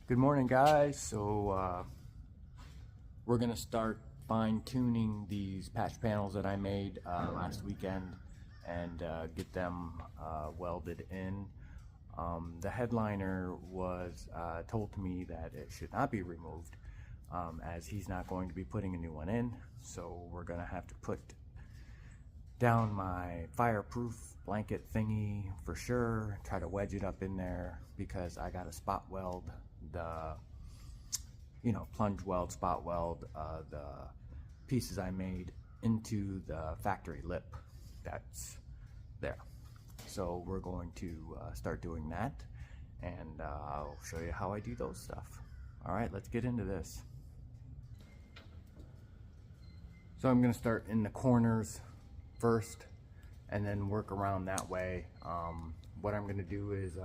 Good morning, guys. So we're gonna start fine-tuning these patch panels that I made last weekend and get them welded in. The headliner was told to me that it should not be removed as he's not going to be putting a new one in. So we're gonna have to put down my fireproof blanket thingy for sure, try to wedge it up in there because I got to spot weld the plunge weld, spot weld the pieces I made into the factory lip that's there. So we're going to start doing that, and I'll show you how I do those stuff. All right, let's get into this. So I'm going to start in the corners first and then work around that way. What I'm going to do is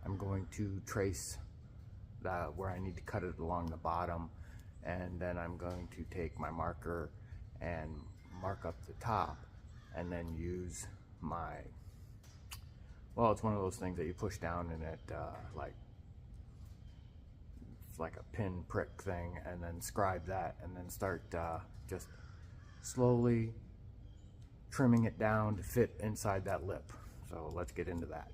I'm going to trace where I need to cut it along the bottom, and then I'm going to take my marker and mark up the top, and then use my, well, it's one of those things that you push down and it it's like a pin prick thing, and then scribe that, and then start just slowly trimming it down to fit inside that lip. So let's get into that.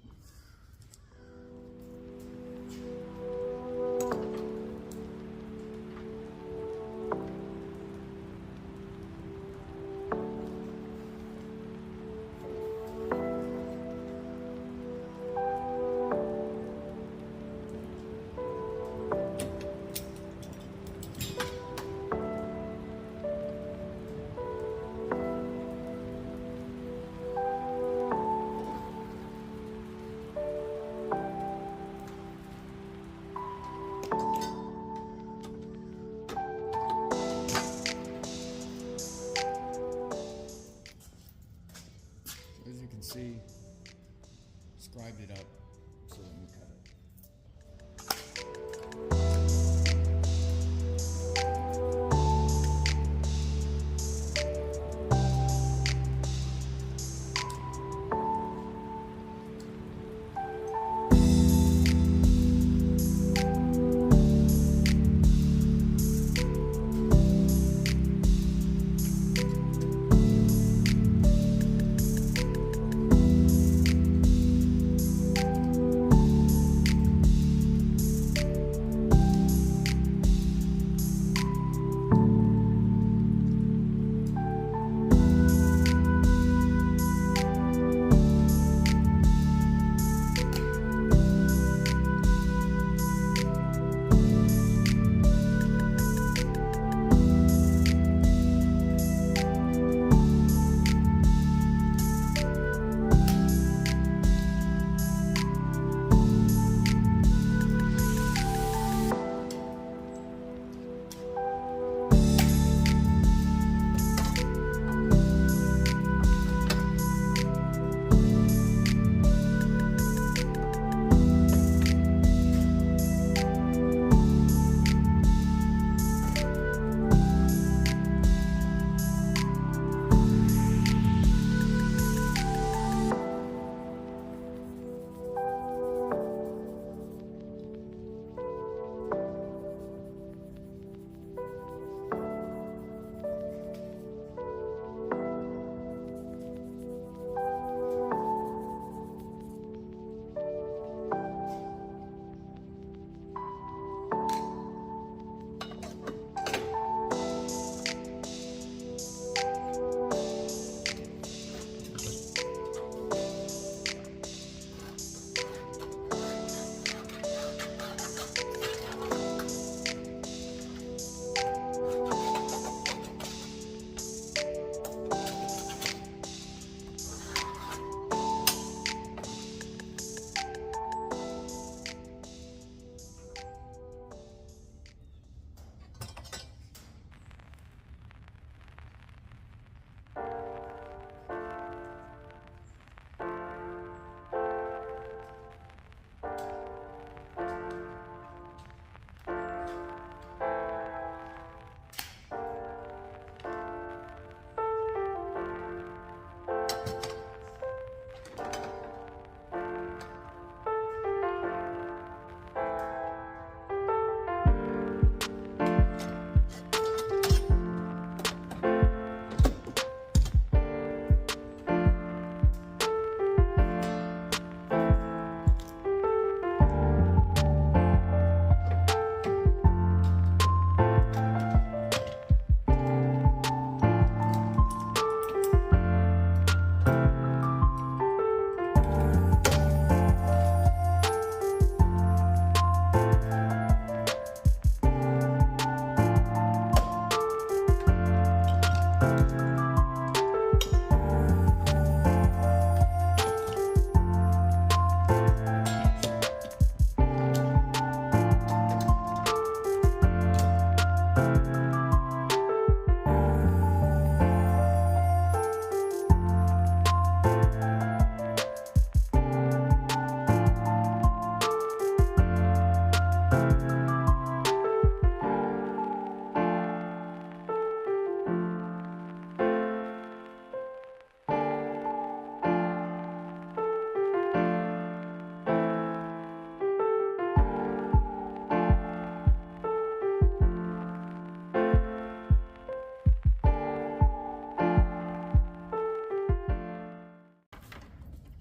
See, scribed it up so that we cut it.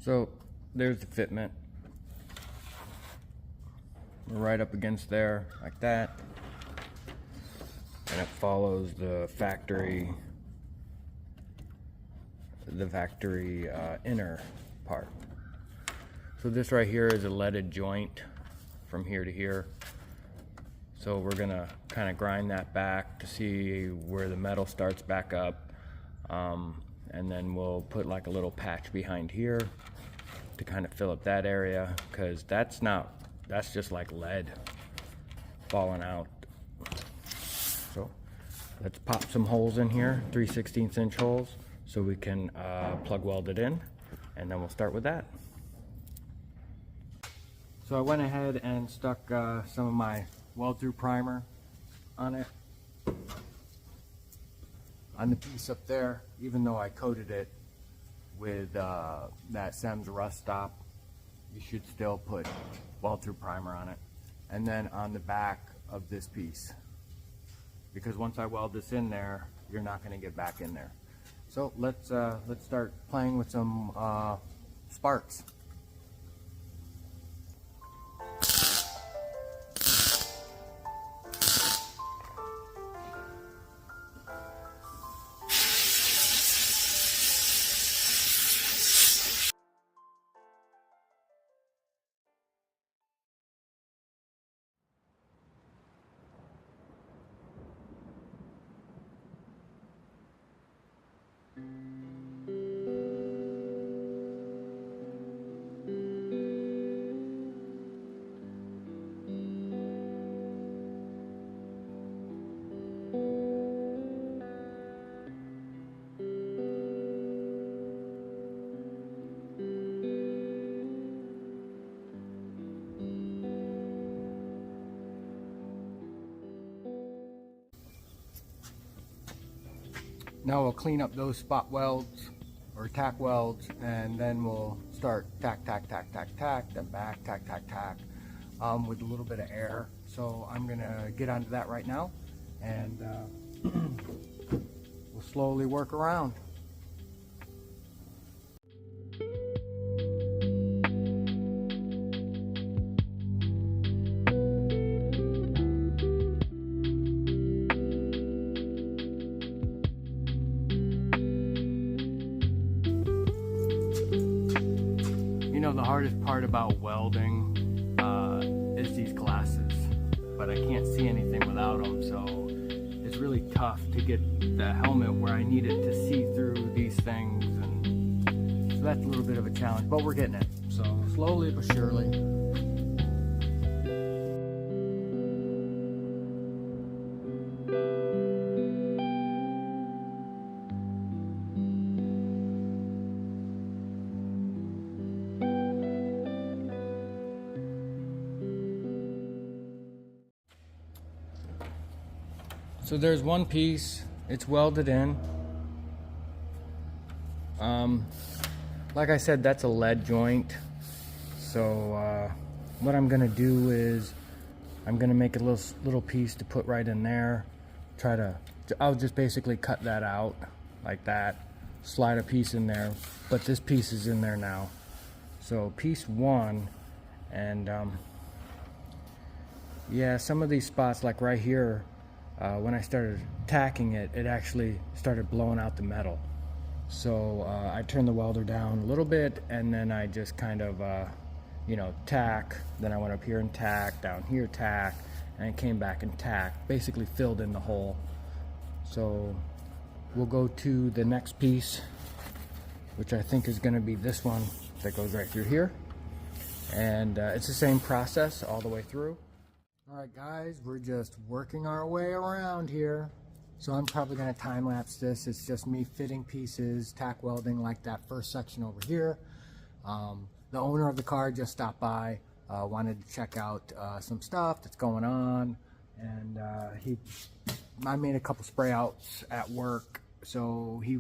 So there's the fitment. We're right up against there like that, and it follows the factory inner part. So this right here is a leaded joint from here to here. So we're gonna kind of grind that back to see where the metal starts back up, and then we'll put like a little patch behind here to kind of fill up that area, because that's just like lead falling out. So let's pop some holes in here, 3/16 inch holes, so we can plug weld it in, and then we'll start with that. So I went ahead and stuck some of my weld through primer on it, on the piece up there, even though I coated it with that Kustomz rust stop. You should still put weld through primer on it. And then on the back of this piece, because once I weld this in there, you're not going to get back in there. So let's start playing with some sparks. Now we'll clean up those spot welds or tack welds, and then we'll start tack, tack, tack, tack, tack, then back, tack, tack, tack, with a little bit of air. So I'm gonna get onto that right now, and we'll slowly work around. The hardest part about welding is these glasses, but I can't see anything without them, so it's really tough to get the helmet where I need it to see through these things, and so that's a little bit of a challenge, but we're getting it, so slowly but surely. So there's one piece, it's welded in. Like I said, that's a lead joint. So what I'm gonna do is I'm gonna make a little piece to put right in there. I'll just basically cut that out like that, slide a piece in there, but this piece is in there now. So piece one, and yeah, some of these spots, like right here, when I started tacking it, it actually started blowing out the metal. So I turned the welder down a little bit, and then I just kind of, tack. Then I went up here and tack, down here tack, and came back and tack. Basically filled in the hole. So we'll go to the next piece, which I think is going to be this one that goes right through here. And it's the same process all the way through. Alright guys, we're just working our way around here. So I'm probably going to time lapse this. It's just me fitting pieces, tack welding like that first section over here. The owner of the car just stopped by, wanted to check out some stuff that's going on. And I made a couple spray outs at work. So he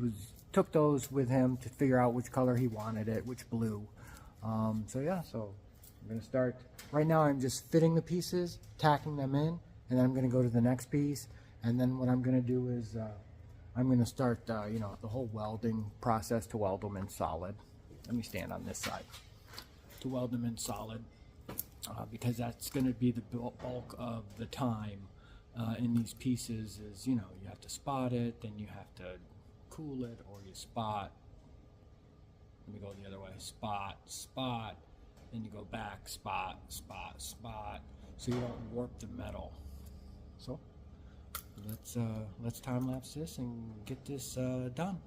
took those with him to figure out which color he wanted it, which blue. So yeah, so I'm going to start. Right now I'm just fitting the pieces, tacking them in, and then I'm going to go to the next piece. And then what I'm going to do is I'm going to start, the whole welding process to weld them in solid. let me stand on this side to weld them in solid, because that's going to be the bulk of the time in these pieces. Is, you know, you have to spot it, then you have to cool it, or you spot. Let me go the other way. Spot, spot, then you go back, spot, spot, spot, so you don't warp the metal. So let's time lapse this and get this done.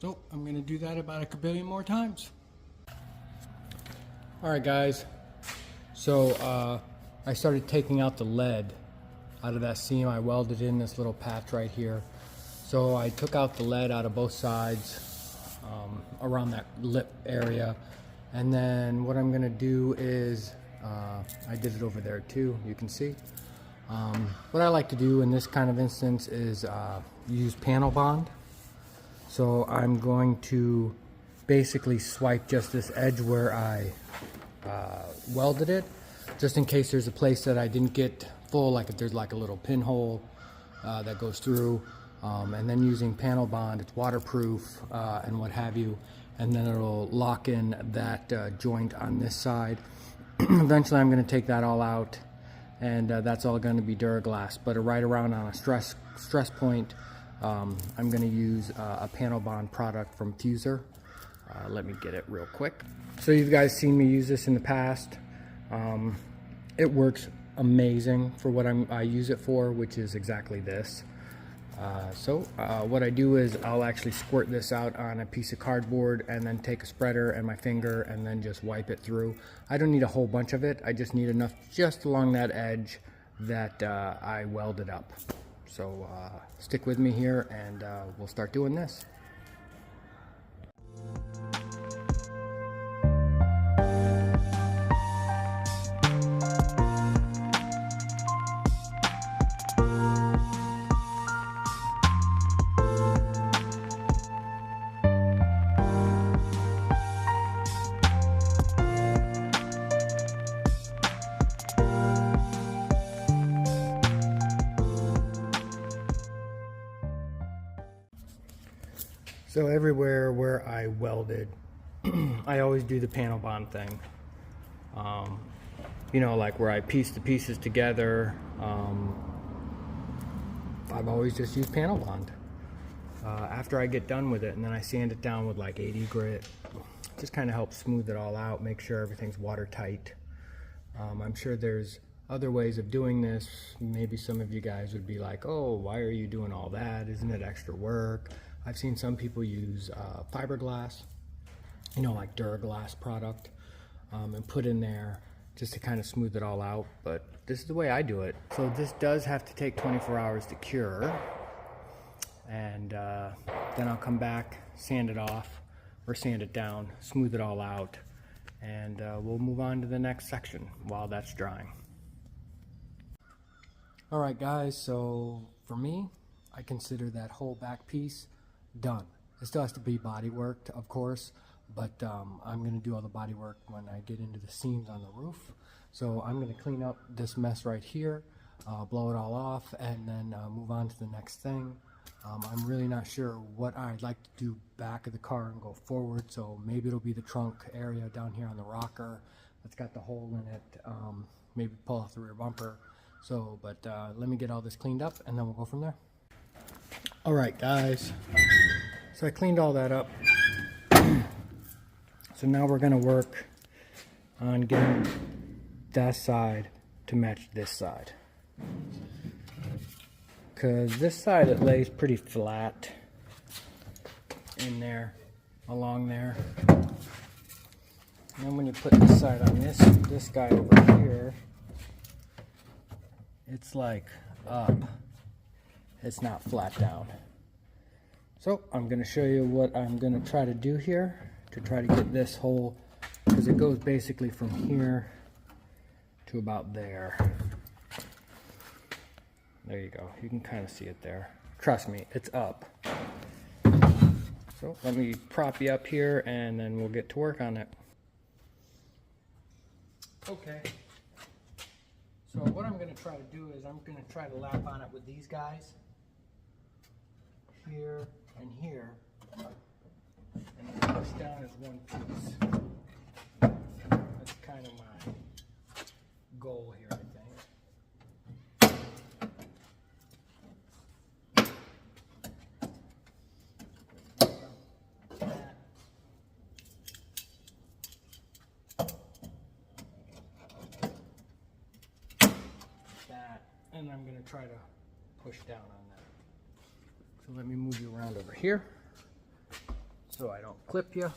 So I'm going to do that about a kabillion more times. Alright guys, so I started taking out the lead out of that seam. I welded in this little patch right here. So I took out the lead out of both sides, around that lip area. And then what I'm going to do is, I did it over there too, you can see. What I like to do in this kind of instance is use panel bond. So I'm going to basically swipe just this edge where I welded it, just in case there's a place that I didn't get full, like if there's like a little pinhole that goes through, and then using panel bond, it's waterproof and what have you, and then it'll lock in that joint on this side. Eventually I'm going to take that all out, and that's all going to be Duraglass, but right around on a stress point, I'm going to use a panel bond product from Fuser. Let me get it real quick. So you guys seen me use this in the past. It works amazing for what I use it for, which is exactly this. What I do is I'll actually squirt this out on a piece of cardboard and then take a spreader and my finger and then just wipe it through. I don't need a whole bunch of it. I just need enough just along that edge that I welded up. So stick with me here and we'll start doing this. So everywhere where I welded, I always do the panel bond thing. You know, like where I piece the pieces together, I've always just used panel bond. After I get done with it, and then I sand it down with like 80 grit, just kind of helps smooth it all out, make sure everything's watertight. I'm sure there's other ways of doing this. Maybe some of you guys would be like, oh, why are you doing all that? Isn't it extra work? I've seen some people use fiberglass, you know, like Duraglass product, and put in there just to kind of smooth it all out. But this is the way I do it. So this does have to take 24 hours to cure. And then I'll come back, sand it off, or sand it down, smooth it all out, and we'll move on to the next section while that's drying. Alright guys, so for me, I consider that whole back piece done. It still has to be body worked, of course, but I'm going to do all the body work when I get into the seams on the roof. So I'm going to clean up this mess right here, blow it all off, and then move on to the next thing. I'm really not sure what I'd like to do back of the car and go forward, so maybe it'll be the trunk area down here on the rocker that's got the hole in it, maybe pull off the rear bumper. So, but let me get all this cleaned up and then we'll go from there. Alright guys, so I cleaned all that up. So now we're going to work on getting that side to match this side. because this side it lays pretty flat in there, along there. And then when you put this side on this guy over here, it's like up. It's not flat down. So I'm going to show you what I'm going to try to do here to try to get this hole, because it goes basically from here to about there. There you go. You can kind of see it there. Trust me, it's up. So let me prop you up here and then we'll get to work on it. Okay. So what I'm going to try to do is I'm going to try to lap on it with these guys. Here and here. And then push down as one piece. That's kind of my goal here, I think. And I'm going to try to push down on that. So let me move you around over here so I don't clip you.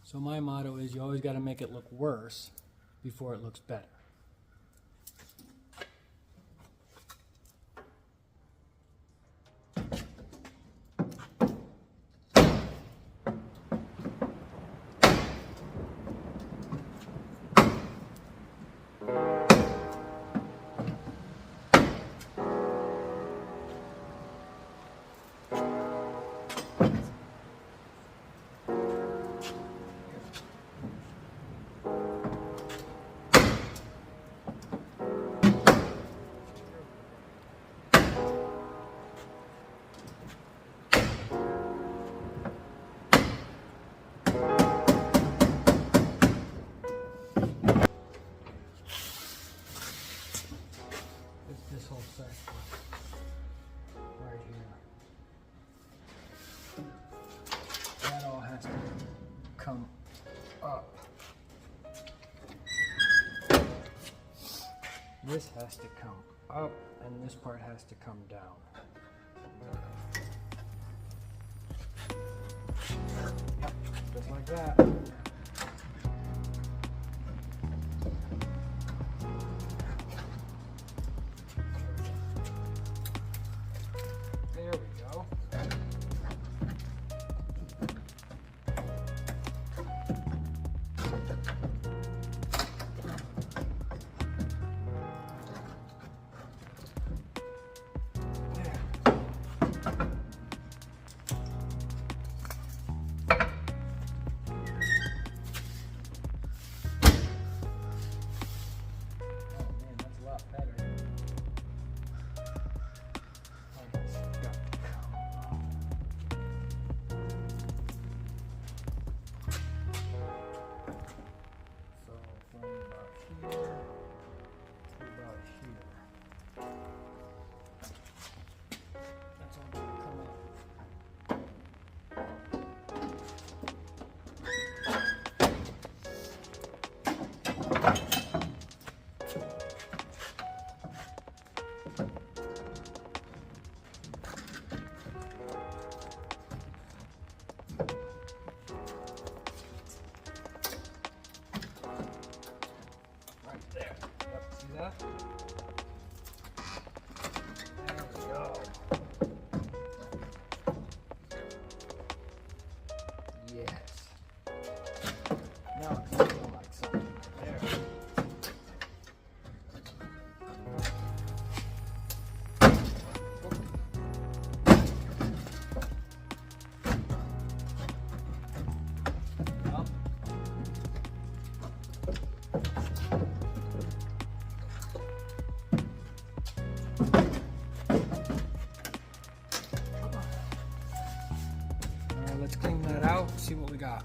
So my motto is you always got to make it look worse before it looks better. This whole section right here. That all has to come up. This has to come up and this part has to come down. Yep, just like that. There we go. There we go. Yes. Now it's looking like something. There. let's clean that out, see what we got.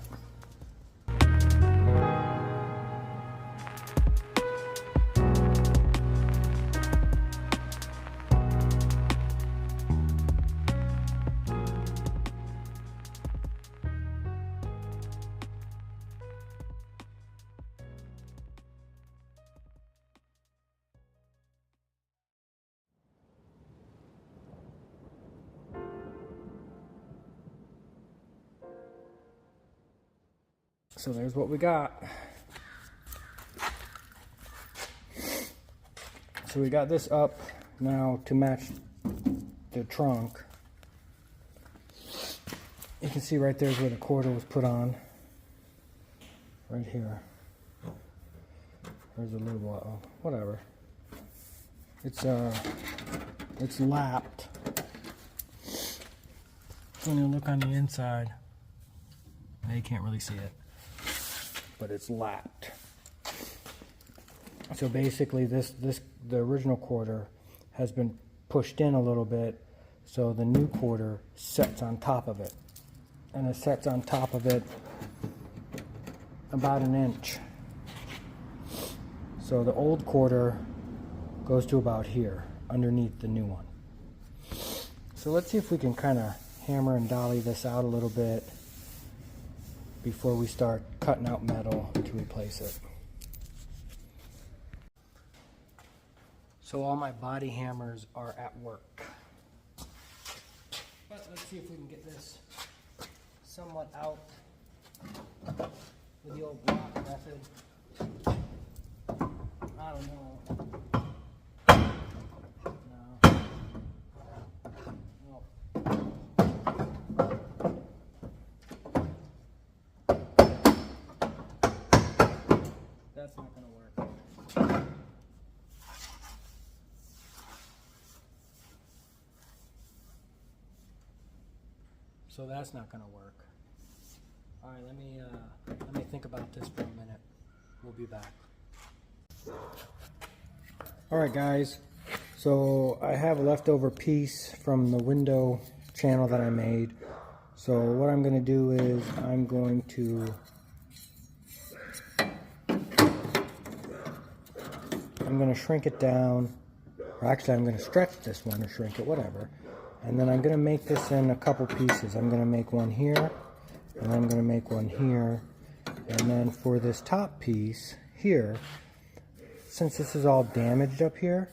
So there's what we got. So we got this up now to match the trunk. You can see right there's where the quarter was put on. Right here. There's a little, whatever. It's lapped. When you look on the inside, now you can't really see it, but it's lapped. So basically the original quarter has been pushed in a little bit, so the new quarter sets on top of it. And it sets on top of it about 1 inch. So the old quarter goes to about here, underneath the new one. So let's see if we can kind of hammer and dolly this out a little bit before we start cutting out metal to replace it. So all my body hammers are at work. But let's see if we can get this somewhat out with the old block method. I don't know. No. No. That's not going to work. So that's not going to work. All right, let me think about this for a minute. We'll be back. All right, guys. So I have a leftover piece from the window channel that I made. So what I'm going to do is I'm going to shrink it down. Or actually, I'm going to stretch this one or shrink it, whatever. And then I'm going to make this in a couple pieces. I'm going to make one here, and I'm going to make one here. And then for this top piece here, since this is all damaged up here,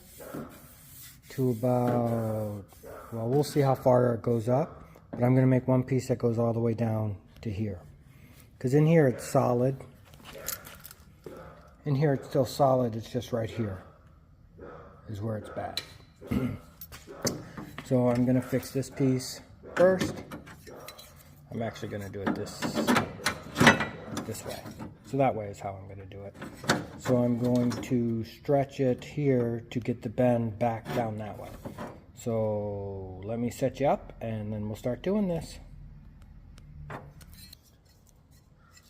to about, well, we'll see how far it goes up, but I'm going to make one piece that goes all the way down to here. Because in here it's solid. In here it's still solid, it's just right here is where it's bad. So I'm going to fix this piece first. I'm actually going to do it this way. So that way is how I'm going to do it. So I'm going to stretch it here to get the bend back down that way. So let me set you up and then we'll start doing this.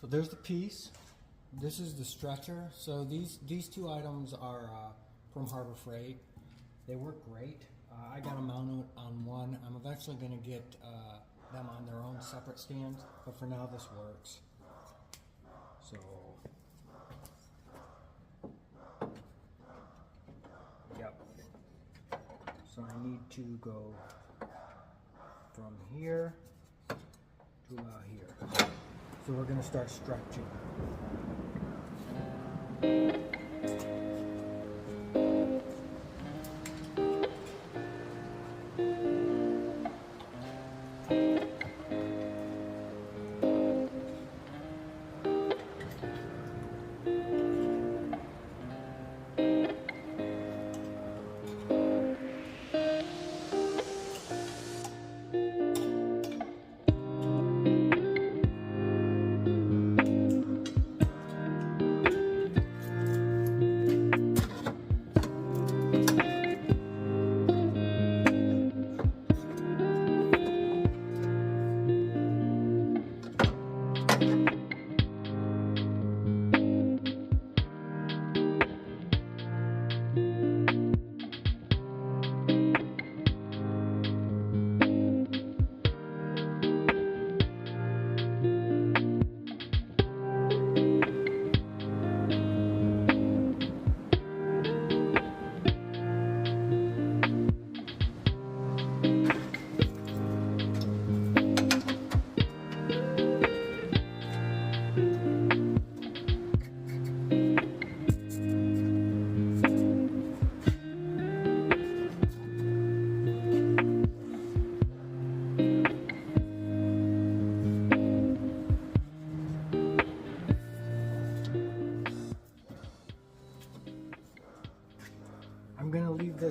So there's the piece. This is the stretcher. So these two items are from Harbor Freight. They work great. I got them mounted on one. I'm eventually going to get them on their own separate stands, but for now this works. So, yep. So I need to go from here to about here. So we're going to start stretching.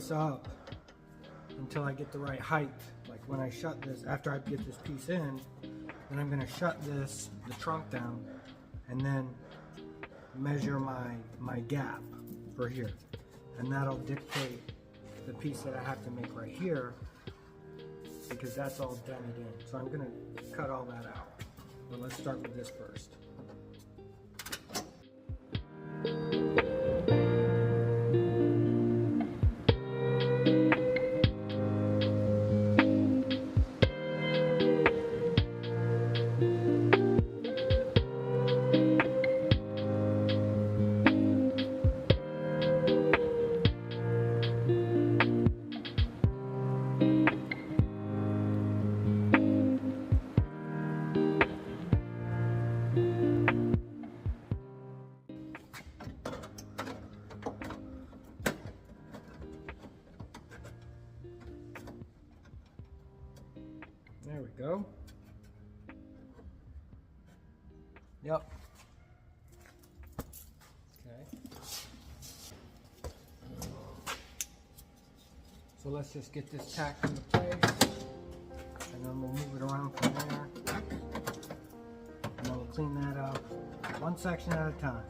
this up until I get the right height. Like when I shut this, after I get this piece in, then I'm gonna shut the trunk down and then measure my gap for here. And that'll dictate the piece that I have to make right here, because that's all dented in. So I'm gonna cut all that out. But let's start with this first. There we go. Yep. Okay. So let's just get this tacked into place, and then we'll move it around from there. And then we'll clean that up one section at a time.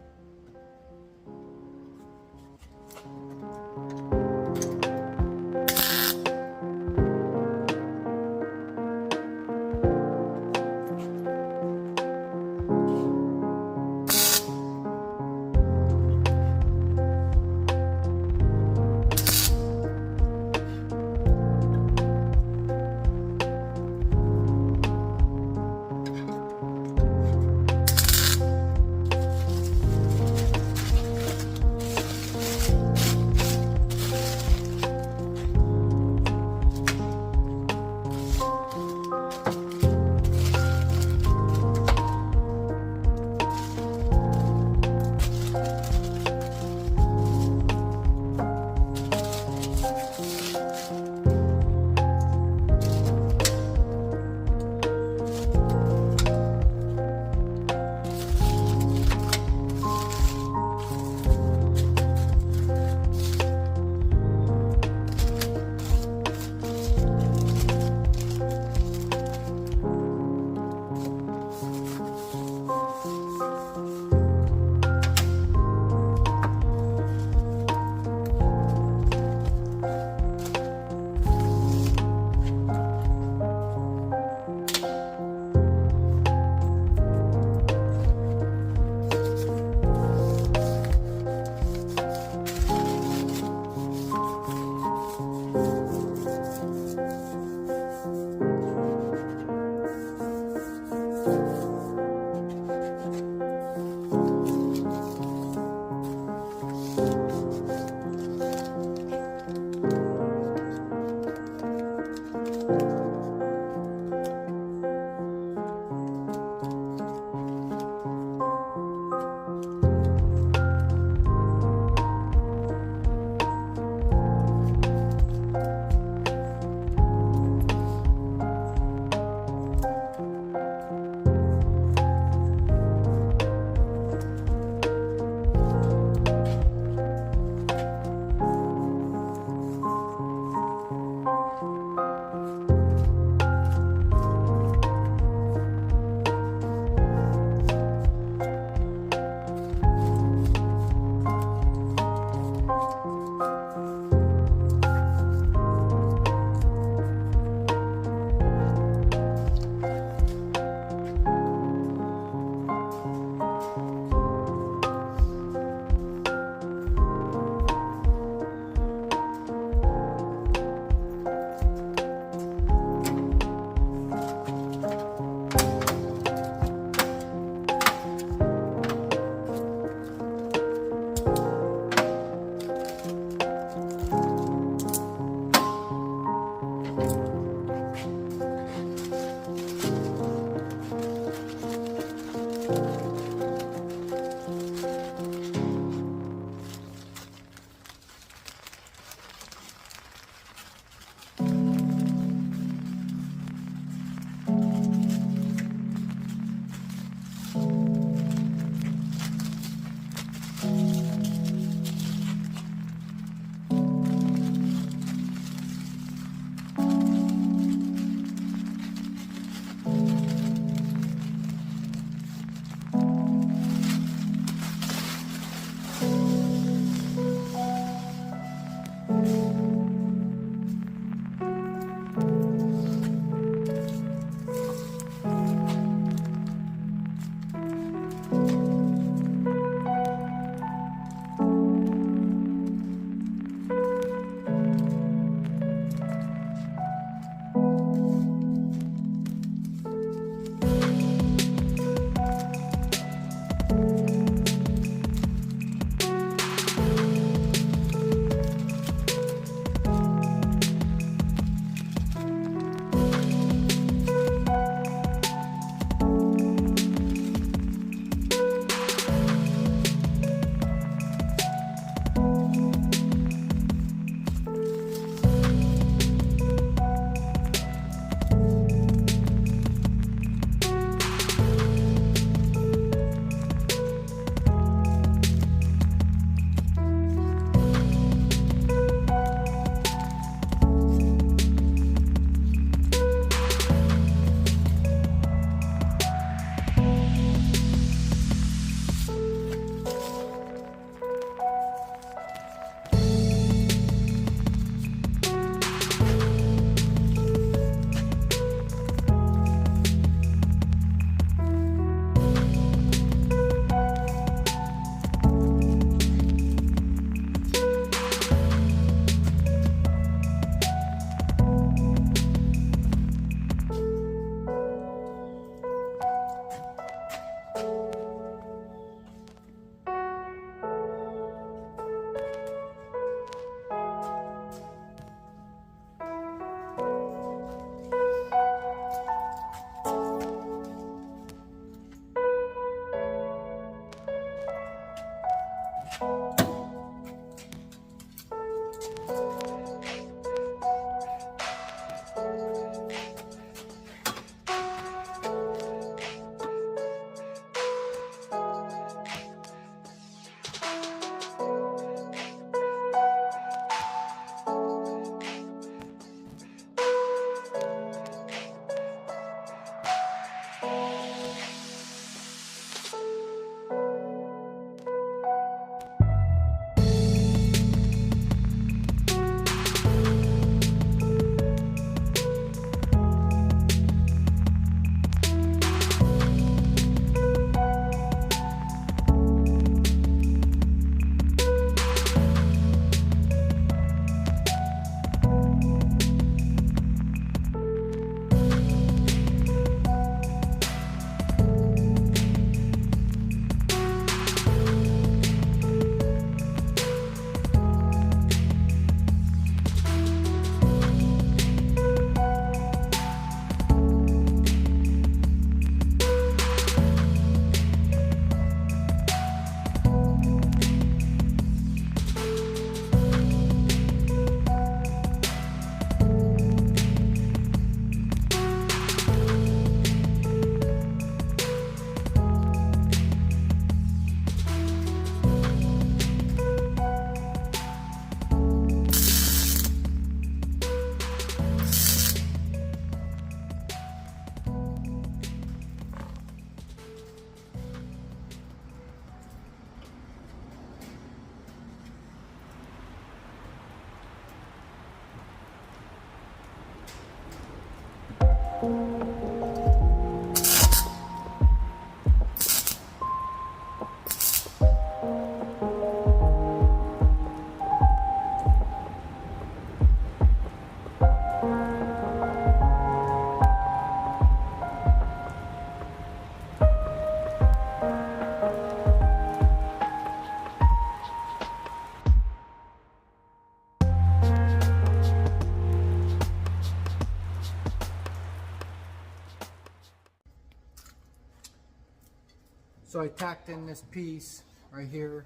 So I tacked in this piece right here,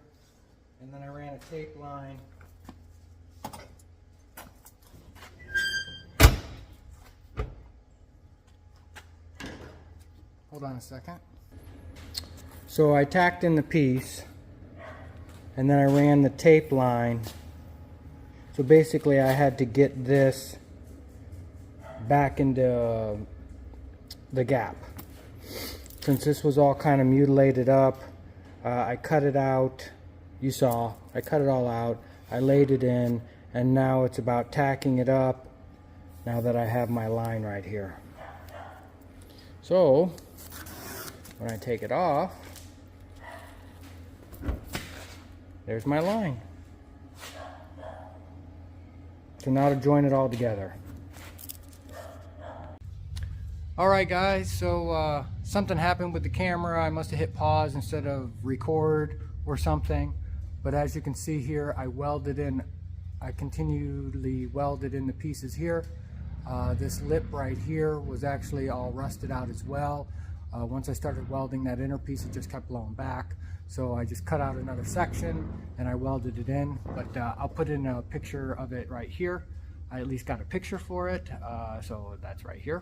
and then I ran a tape line. Hold on a second. So I tacked in the piece, and then I ran the tape line. So basically I had to get this back into the gap. Since this was all kind of mutilated up, I cut it out. You saw, I cut it all out. I laid it in, and now it's about tacking it up now that I have my line right here. So when I take it off, there's my line. So now to join it all together. Alright guys, so something happened with the camera. I must have hit pause instead of record or something. But as you can see here, I continually welded in the pieces here. This lip right here was actually all rusted out as well. Once I started welding that inner piece, it just kept blowing back. So I just cut out another section and I welded it in. But I'll put in a picture of it right here. I at least got a picture for it, so that's right here.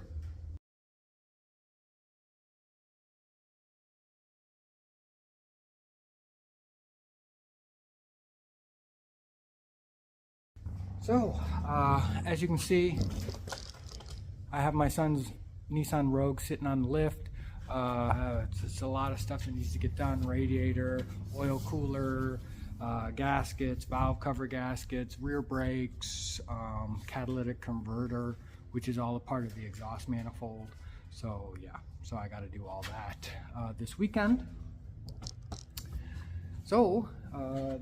So, as you can see, I have my son's Nissan Rogue sitting on the lift. It's a lot of stuff that needs to get done. Radiator, oil cooler, gaskets, valve cover gaskets, rear brakes, catalytic converter, which is all a part of the exhaust manifold. So yeah, so I got to do all that this weekend. So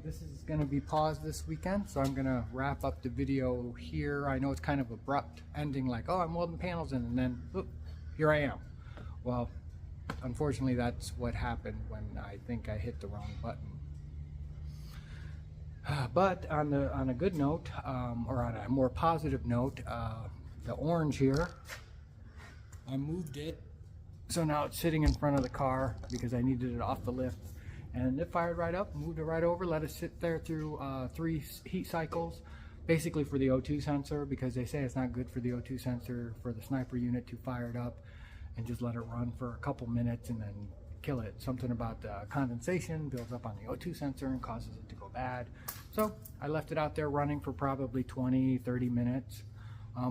this is going to be paused this weekend, so I'm going to wrap up the video here. I know it's kind of abrupt ending, like, oh, I'm welding panels in, and then oop, here I am. Well, unfortunately that's what happened when I think I hit the wrong button. But on a good note, or on a more positive note, the orange here, I moved it, so now it's sitting in front of the car because I needed it off the lift. And it fired right up, moved it right over, let it sit there through 3 heat cycles, basically for the O2 sensor, because they say it's not good for the O2 sensor for the sniper unit to fire it up and just let it run for a couple minutes and then kill it. Something about condensation builds up on the O2 sensor and causes it to go bad. So I left it out there running for probably 20-30 minutes.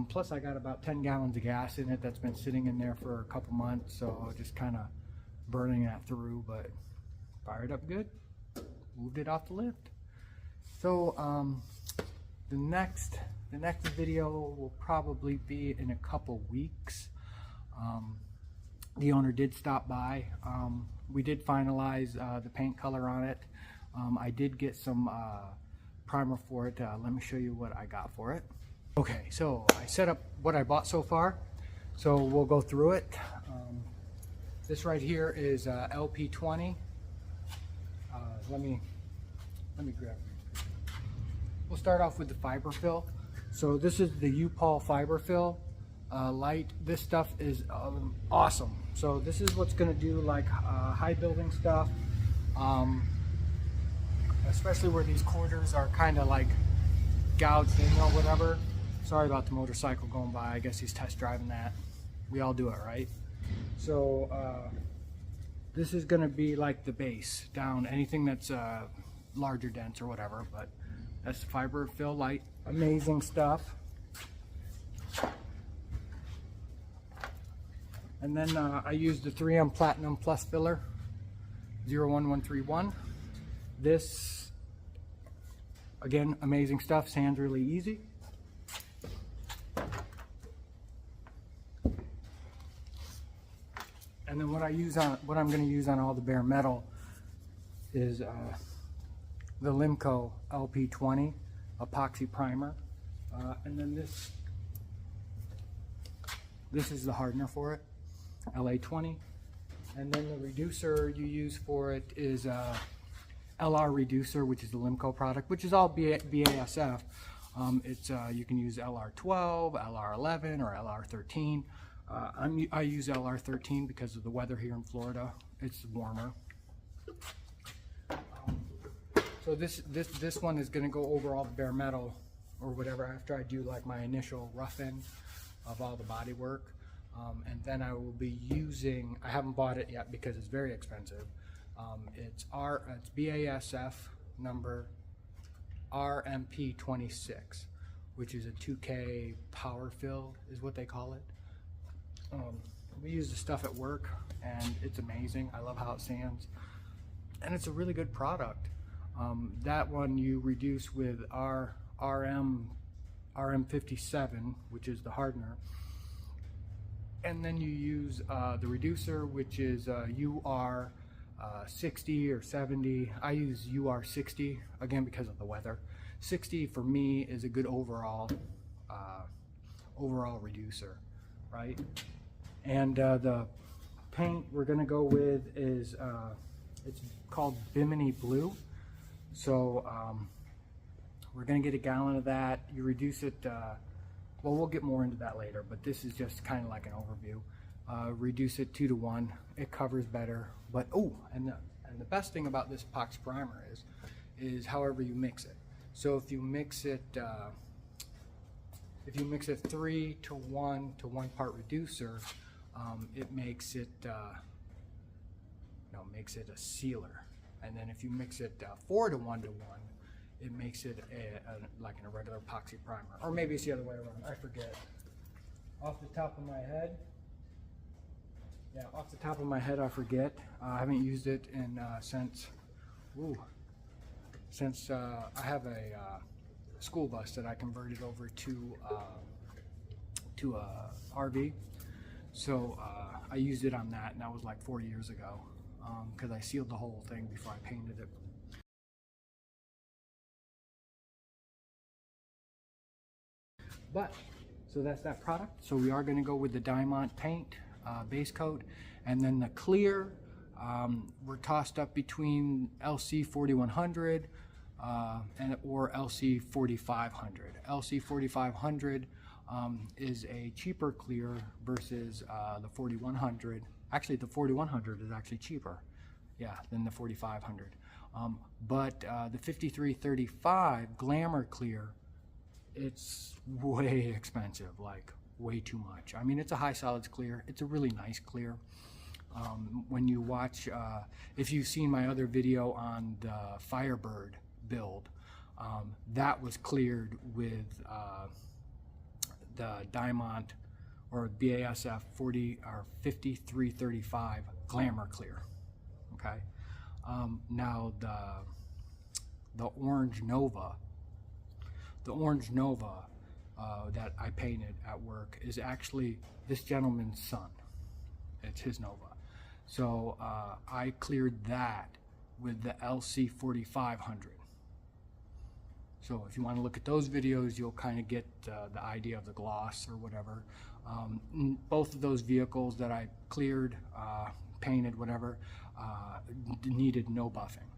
Plus I got about 10 gallons of gas in it that's been sitting in there for a couple months, so just kind of burning that through, but fired up good, moved it off the lift. So the next video will probably be in a couple weeks. The owner did stop by. We did finalize the paint color on it. I did get some primer for it. Let me show you what I got for it. Okay, so I set up what I bought so far, so we'll go through it. This right here is LP20. Let me grab it. We'll start off with the fiber fill. So this is the U-POL fiber fill light. This stuff is awesome. So this is what's going to do like high building stuff, especially where these quarters are kind of like gouged in or whatever. Sorry about the motorcycle going by. I guess he's test driving that. We all do it, right? So this is going to be like the base down anything that's larger dense or whatever, but that's the fiber fill light. Amazing stuff. And then I used the 3M Platinum Plus filler 01131. This, again, amazing stuff. Sands really easy. And then what I'm going to use on all the bare metal is the Limco LP20 epoxy primer, and then this is the hardener for it, LA20, and then the reducer you use for it is LR reducer, which is the Limco product, which is all BASF. You can use LR12, LR11, or LR13. I use LR13 because of the weather here in Florida. It's warmer. So this one is going to go over all the bare metal or whatever after I do like my initial rough-in of all the body work. And then I will be using, I haven't bought it yet because it's very expensive. It's BASF number RMP26, which is a 2K power fill is what they call it. We use the stuff at work and it's amazing. I love how it sands and it's a really good product. That one you reduce with RM57, which is the hardener, and then you use the reducer, which is UR 60 or 70. I use UR 60 again because of the weather. 60 for me is a good overall reducer, right? And the paint we're gonna go with is it's called Bimini Blue. So we're gonna get a gallon of that. You reduce it, well, we'll get more into that later, but this is just kind of like an overview. Reduce it 2 to 1. It covers better. But and the best thing about this epoxy primer is however you mix it. So if you mix it 3 to 1 to 1 part reducer, it makes it a sealer. And then if you mix it 4 to 1 to 1, it makes it like in a regular epoxy primer. Or maybe it's the other way around, I forget. Off the top of my head, I forget. I haven't used it in since I have a school bus that I converted over to a RV. So I used it on that, and that was like 4 years ago. Because I sealed the whole thing before I painted it. But, so that's that product. So we are going to go with the Diamond paint base coat, and then the clear, we're tossed up between LC 4100 or LC 4500. LC 4500 is a cheaper clear versus the 4100. Actually, the 4100 is actually cheaper, than the 4500. But the 5335 Glamour Clear, it's way expensive, like way too much. I mean, it's a high solids clear. It's a really nice clear. When you watch, if you've seen my other video on the Firebird build, that was cleared with the Diamond or BASF 5335 Glamour Clear. Okay. Now the Orange Nova, that I painted at work is actually this gentleman's son. It's his Nova. So I cleared that with the LC 4500. So if you want to look at those videos, you'll kind of get the idea of the gloss or whatever. Both of those vehicles that I cleared, painted, whatever, needed no buffing.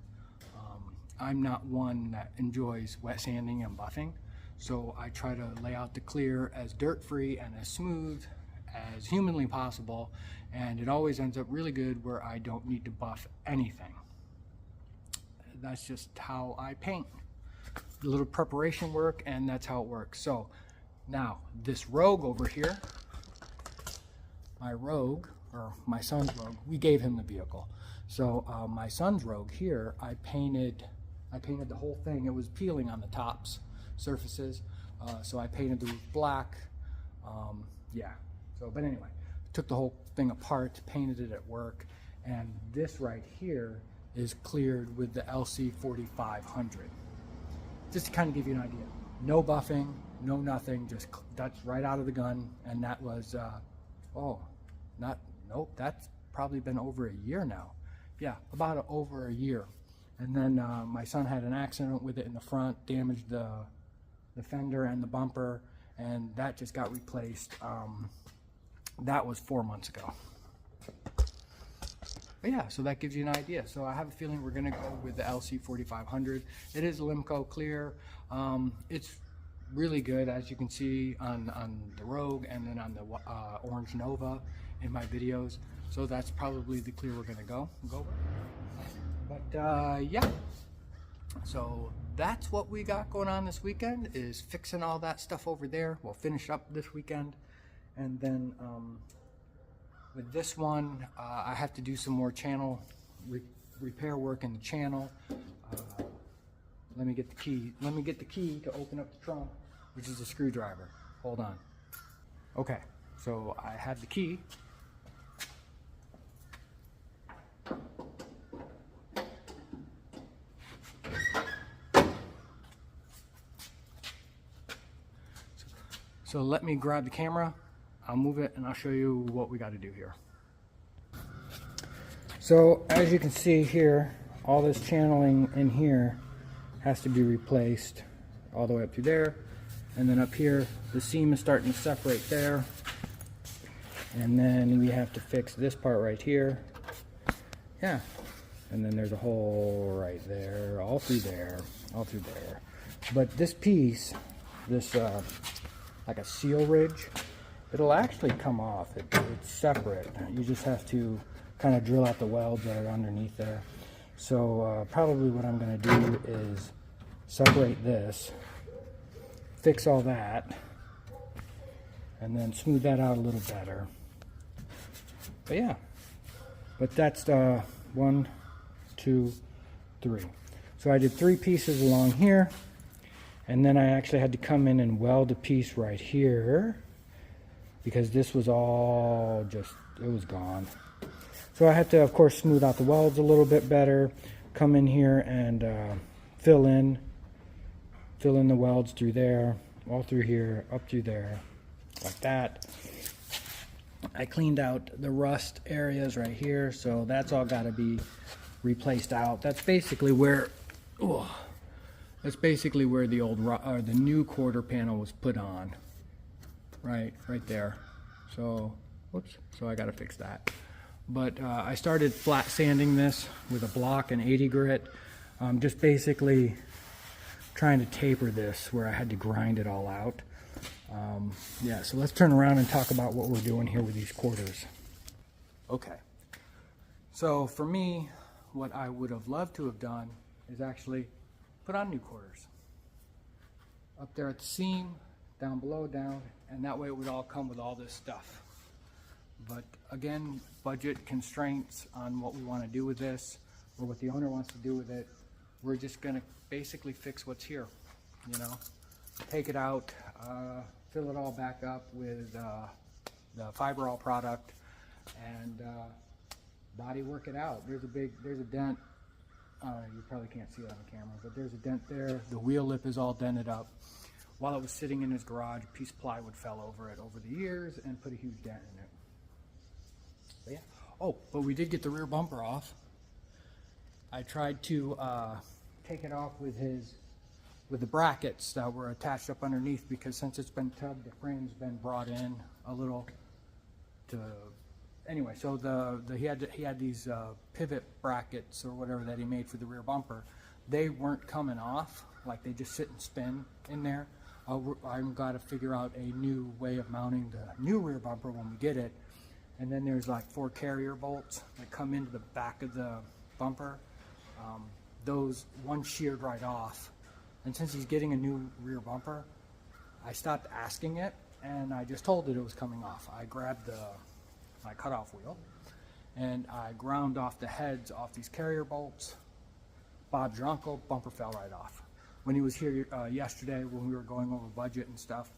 I'm not one that enjoys wet sanding and buffing, so I try to lay out the clear as dirt-free and as smooth as humanly possible, and it always ends up really good where I don't need to buff anything. That's just how I paint. A little preparation work, and that's how it works. So now this Rogue over here, my Rogue, or my son's Rogue, we gave him the vehicle. So my son's Rogue here, I painted the whole thing. It was peeling on the tops surfaces, so I painted the roof black. So, but anyway, took the whole thing apart, painted it at work, and this right here is cleared with the LC 4500. Just to kind of give you an idea. No buffing, no nothing, that's right out of the gun, and that was, that's probably been over a year now. Yeah, about over a year. And then my son had an accident with it in the front, damaged the fender and the bumper, and that just got replaced. That was 4 months ago. But yeah, so that gives you an idea. So I have a feeling we're gonna go with the LC 4500. It is Limco clear. It's really good, as you can see on the Rogue and then on the Orange Nova in my videos. So that's probably the clear we're gonna go with. But yeah, so that's what we got going on this weekend, is fixing all that stuff over there. We'll finish up this weekend, and then with this one, I have to do some more channel repair work in the channel. Let me get the key. Let me get the key to open up the trunk, which is a screwdriver. Hold on. Okay, so I have the key. So let me grab the camera. I'll move it and I'll show you what we got to do here. So as you can see here, all this channeling in here has to be replaced all the way up through there. And then up here, the seam is starting to separate there. And then we have to fix this part right here. Yeah. And then there's a hole right there, all through there, all through there. But this piece, this like a seal ridge, it'll actually come off. It's separate. You just have to kind of drill out the welds that are underneath there. So probably what I'm going to do is separate this, fix all that, and then smooth that out a little better. But yeah, but that's 1, 2, 3. So I did 3 pieces along here, and then I actually had to come in and weld a piece right here, because this was all just, it was gone. So I had to, of course, smooth out the welds a little bit better, come in here and fill in the welds through there, all through here, up through there, like that. I cleaned out the rust areas right here, so that's all got to be replaced out. That's basically where, that's basically where the old, the new quarter panel was put on. Right there. So, whoops. So I got to fix that. But I started flat sanding this with a block and 80 grit. Just basically trying to taper this where I had to grind it all out. Yeah, so let's turn around and talk about what we're doing here with these quarters. Okay. So for me, what I would have loved to have done is actually put on new quarters. Up there at the seam, down below, down, and that way it would all come with all this stuff. But again, budget constraints on what we want to do with this, or what the owner wants to do with it. We're just going to basically fix what's here, you know, take it out, fill it all back up with the fiberall product, and body work it out. There's a dent. You probably can't see it on the camera, but there's a dent there. The wheel lip is all dented up. While it was sitting in his garage, a piece of plywood fell over it over the years and put a huge dent in it. But yeah. Oh, but we did get the rear bumper off. I tried to take it off with the brackets that were attached up underneath, because since it's been tubbed, the frame's been brought in a little to. Anyway, so he had these pivot brackets or whatever that he made for the rear bumper. They weren't coming off, like they just sit and spin in there. I've got to figure out a new way of mounting the new rear bumper when we get it. And then there's like 4 carrier bolts that come into the back of the bumper. Those, one sheared right off. And since he's getting a new rear bumper, I stopped asking it, and I just told it was coming off. I grabbed my cutoff wheel, and I ground off the heads off these carrier bolts. Bob's your uncle, bumper fell right off. When he was here yesterday, when we were going over budget and stuff,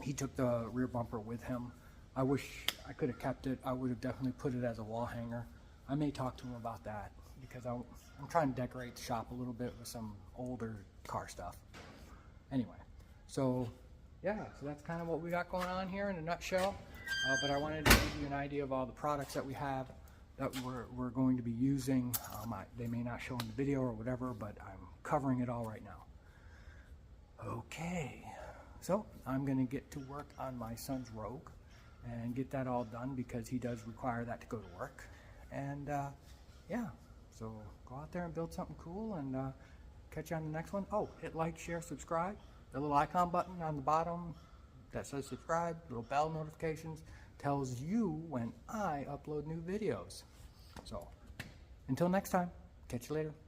he took the rear bumper with him. I wish I could have kept it. I would have definitely put it as a wall hanger. I may talk to him about that, because I'm trying to decorate the shop a little bit with some older car stuff. Anyway, so yeah, so that's kind of what we got going on here in a nutshell. but I wanted to give you an idea of all the products that we have that we're going to be using. They may not show in the video or whatever, but I'm covering it all right now. Okay, so I'm going to get to work on my son's Rogue and get that all done because he does require that to go to work. And yeah, so go out there and build something cool, and catch you on the next one. Oh, hit like, share, subscribe. The little icon button on the bottom that says subscribe, little bell notifications, tells you when I upload new videos. So until next time, catch you later.